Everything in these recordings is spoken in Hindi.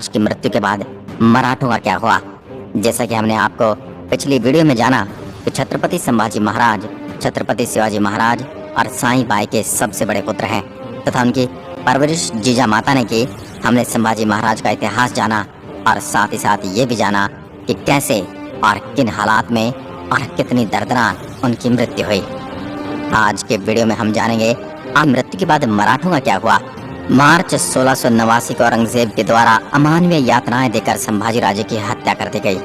की मृत्यु के बाद मराठों का क्या हुआ। जैसा कि हमने आपको पिछली वीडियो में जाना कि छत्रपति संभाजी महाराज, छत्रपति शिवाजी महाराज और साईं बाई के सबसे बड़े पुत्र हैं तथा उनकी परवरिश जीजा माता ने की। हमने संभाजी महाराज का इतिहास जाना और साथ ही साथ ये भी जाना कि कैसे और किन हालात में और कितनी दर्दनाक उनकी मृत्यु हुई। आज के वीडियो में हम जानेंगे आप मृत्यु के बाद मराठों का क्या हुआ। मार्च 1689 को औरंगजेब के द्वारा अमानवीय यातनाएं देकर संभाजी राजे की हत्या कर दी गई।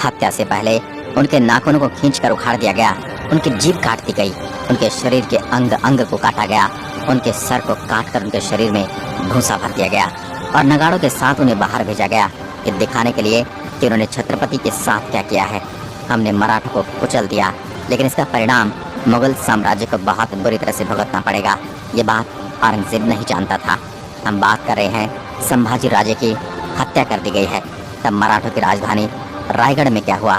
हत्या से पहले उनके नाखूनों को खींचकर उखाड़ दिया गया, उनकी जीभ काट दी गई, उनके शरीर के अंग अंग को काटा गया, उनके सर को काटकर उनके शरीर में भूसा भर दिया गया और नगाड़ों के साथ उन्हें बाहर भेजा गया कि दिखाने के लिए कि उन्होंने छत्रपति के साथ क्या किया है। हमने मराठों को कुचल दिया, लेकिन इसका परिणाम मुगल साम्राज्य को बहुत बुरी तरह से भुगतना पड़ेगा। ये बात औरंगजेब नहीं जानता था। हम बात कर रहे हैं संभाजी राजे की हत्या कर दी गई है। तब मराठों की राजधानी रायगढ़ में क्या हुआ।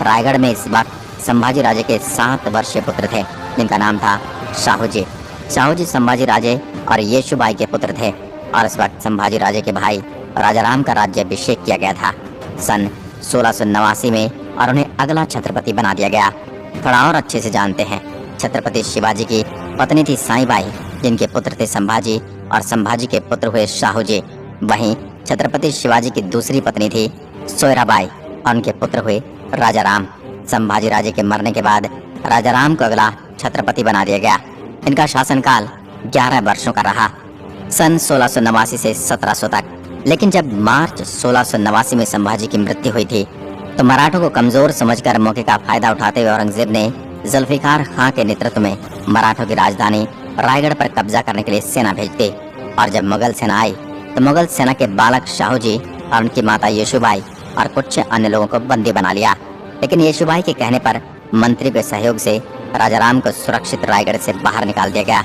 रायगढ़ में इस वक्त संभाजी राजे के 7 वर्षीय पुत्र थे जिनका नाम था शाहूजी। शाहूजी संभाजी राजे और येशुबाई के पुत्र थे और इस वक्त संभाजी राजे के भाई राजाराम का राज्याभिषेक किया गया था सन 1689 में और उन्हें अगला छत्रपति बना दिया गया। थोड़ा और अच्छे से जानते हैं। छत्रपति शिवाजी की पत्नी थी साईं बाई जिनके पुत्र थे संभाजी और संभाजी के पुत्र हुए शाहूजी। वहीं छत्रपति शिवाजी की दूसरी पत्नी थी सोयराबाई और उनके पुत्र हुए राजाराम। संभाजी राजे के मरने के बाद राजाराम को अगला छत्रपति बना दिया गया। इनका शासनकाल 11 वर्षों का रहा, सन 1689 से 1700 तक। लेकिन जब मार्च 1689 में संभाजी की मृत्यु हुई थी तो मराठों को कमजोर समझकर मौके का फायदा उठाते हुए औरंगजेब ने जुल्फिकार खां के नेतृत्व में मराठों की राजधानी रायगढ़ पर कब्जा करने के लिए सेना भेज दी। और जब मुगल सेना आई तो मुगल सेना के बालक शाहूजी और उनकी माता येशुबाई और कुछ अन्य लोगों को बंदी बना लिया। लेकिन येशुबाई के कहने पर मंत्री के सहयोग से राजाराम को सुरक्षित रायगढ़ से बाहर निकाल दिया गया।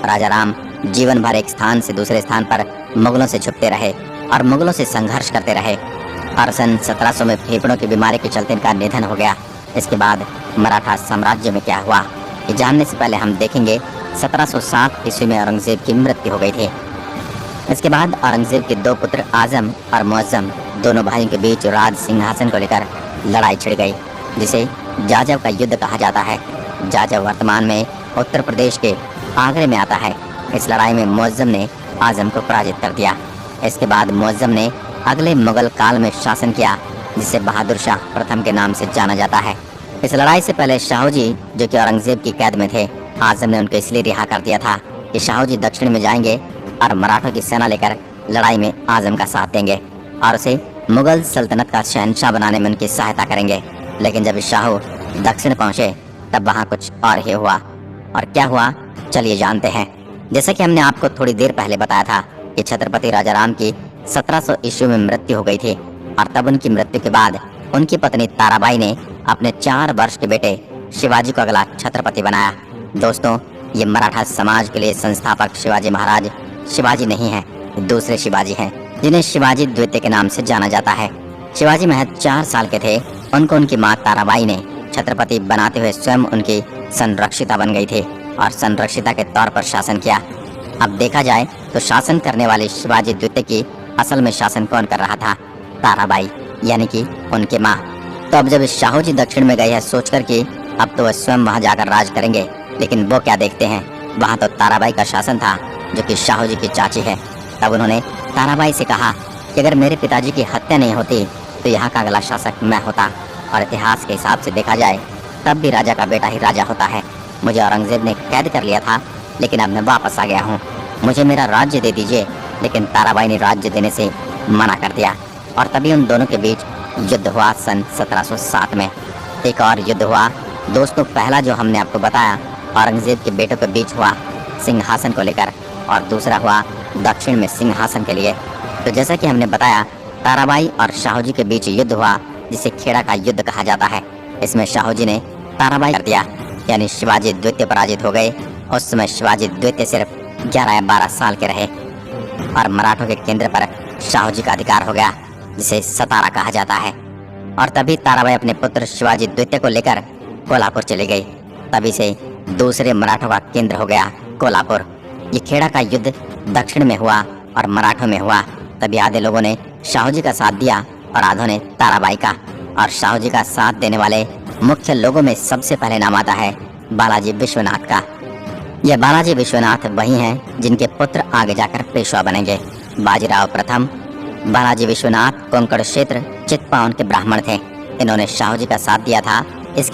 राजाराम जीवन भर एक स्थान से दूसरे स्थान पर मुगलों से छुपते रहे और मुगलों से संघर्ष करते रहे और सन 1700 में फेफड़ों की बीमारी के चलते इनका निधन हो गया। इसके बाद मराठा साम्राज्य में क्या हुआ ये जानने से पहले हम देखेंगे 1707 ईस्वी में औरंगजेब की मृत्यु हो गई थी। इसके बाद औरंगजेब के 2 पुत्र आजम और मुअज्जम दोनों भाइयों के बीच राज सिंहासन को लेकर लड़ाई छिड़ गई जिसे जाजव का युद्ध कहा जाता है। जाजव वर्तमान में उत्तर प्रदेश के आगरे में आता है। इस लड़ाई में मुअज्जम ने आजम को पराजित कर दिया। इसके बाद मुअज्जम ने अगले मुगल काल में शासन किया जिसे बहादुर शाह प्रथम के नाम से जाना जाता है। इस लड़ाई से पहले शाहूजी जो कि औरंगजेब की कैद में थे, आजम ने उनको इसलिए रिहा कर दिया था कि शाहूजी दक्षिण में जाएंगे और मराठों की सेना लेकर लड़ाई में आजम का साथ देंगे और उसे मुगल सल्तनत का शहंशाह बनाने में उनकी सहायता करेंगे। लेकिन जब शाहू दक्षिण पहुंचे तब वहाँ कुछ और ही हुआ। और क्या हुआ चलिए जानते हैं। जैसा कि हमने आपको थोड़ी देर पहले बताया था कि छत्रपति राजाराम की 1700 ईस्वी में मृत्यु हो गई थी और तब उनकी मृत्यु के बाद उनकी पत्नी ताराबाई ने अपने 4 वर्ष के बेटे शिवाजी को अगला छत्रपति बनाया। दोस्तों, ये मराठा समाज के लिए संस्थापक शिवाजी महाराज शिवाजी नहीं है, दूसरे शिवाजी हैं जिन्हें शिवाजी द्वितीय के नाम से जाना जाता है। शिवाजी महज 4 साल के थे। उनको उनकी माँ ताराबाई ने छत्रपति बनाते हुए स्वयं उनकी संरक्षिता बन गई थी और संरक्षिता के तौर पर शासन किया। अब देखा जाए तो शासन करने वाले शिवाजी द्वितीय की असल में शासन कौन कर रहा था? ताराबाई, यानी कि उनके माँ। तो अब जब शाहूजी दक्षिण में गए हैं सोचकर कि अब तो वह स्वयं वहाँ जाकर राज करेंगे, लेकिन वो क्या देखते हैं वहाँ तो ताराबाई का शासन था जो कि शाहूजी की चाची है। तब उन्होंने ताराबाई से कहा कि अगर मेरे पिताजी की हत्या नहीं होती तो यहाँ का अगला शासक मैं होता और इतिहास के हिसाब से देखा जाए तब भी राजा का बेटा ही राजा होता है। मुझे औरंगजेब ने कैद कर लिया था लेकिन अब मैं वापस आ गया हूँ, मुझे मेरा राज्य दे दीजिए। लेकिन ताराबाई ने राज्य देने से मना कर दिया और तभी उन दोनों के बीच युद्ध हुआ सन 1707 में। एक और युद्ध हुआ दोस्तों, पहला जो हमने आपको बताया औरंगजेब के बेटों के बीच हुआ सिंहासन को लेकर और दूसरा हुआ दक्षिण में सिंहासन के लिए। तो जैसा कि हमने बताया ताराबाई और शाहूजी के बीच युद्ध हुआ जिसे खेड़ा का युद्ध कहा जाता है। इसमें शाहूजी ने ताराबाई कर दिया, यानी शिवाजी द्वितीय पराजित हो गए। उस समय शिवाजी द्वितीय सिर्फ 11 या 12 साल के रहे और मराठों के केंद्र पर शाहूजी का अधिकार हो गया जिसे सतारा कहा जाता है। और तभी ताराबाई अपने पुत्र शिवाजी द्वितीय को लेकर कोल्हापुर चली गई। तभी से दूसरे मराठों का केंद्र हो गया कोल्हापुर। ये खेड़ा का युद्ध दक्षिण में हुआ और मराठों में हुआ। तभी आधे लोगों ने शाहू जी का साथ दिया और आधो ने ताराबाई का। और शाहू जी का साथ देने वाले मुख्य लोगों में सबसे पहले नाम आता है बालाजी विश्वनाथ का। यह बालाजी विश्वनाथ वही हैं जिनके पुत्र आगे जाकर पेशवा बनेंगे। बाजीराव प्रथम बालाजी विश्वनाथ कोंकण क्षेत्र चितपावन के ब्राह्मण थे। इन्होंने शाहू जी का साथ दिया था